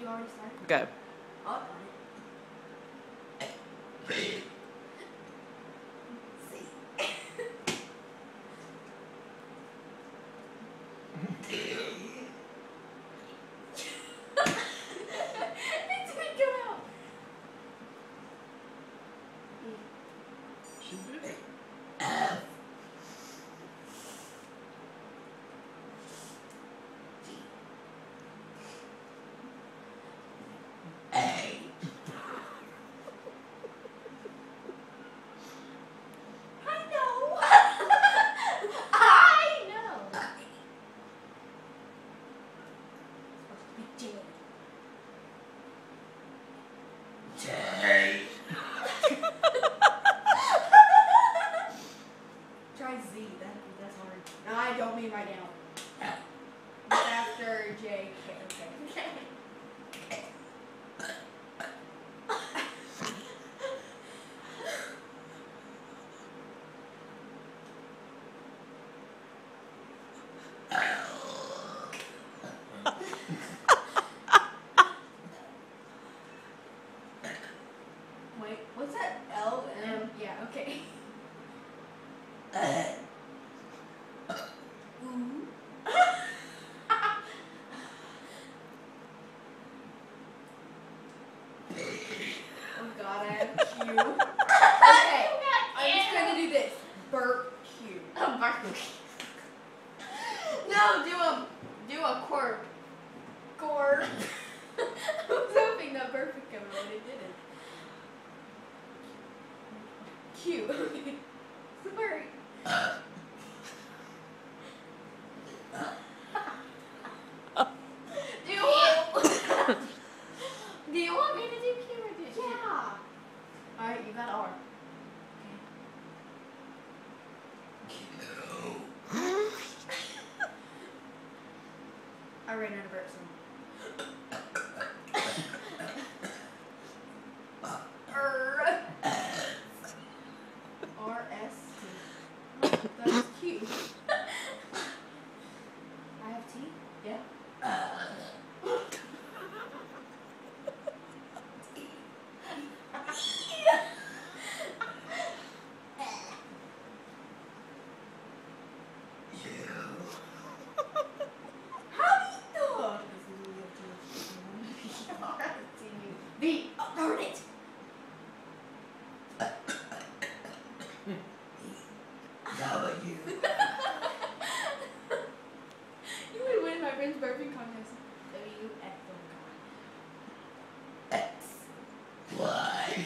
already started? Go. Oh, got it. C. It didn't come out. She did it. F. G. A. I know. I know. It's supposed to be J. J. Try Z. That's hard. No, I don't mean right now. It's after J. Okay. Wait, what's that? L M? Yeah, okay. Ooh. Oh God, I have Q. Okay, I'm just gonna do this. Burp Q. No, do a quirk. Quirk. I was hoping that burp would come out, but it didn't. Q. Sorry. Do you want me to do Q or did you? Yeah. Alright, you got R. I ran out of burps. R-S-T. That's Q. I have T? Yeah. V. Oh, darn it. W. You would win my friend's burping contest. W. F. X. Y.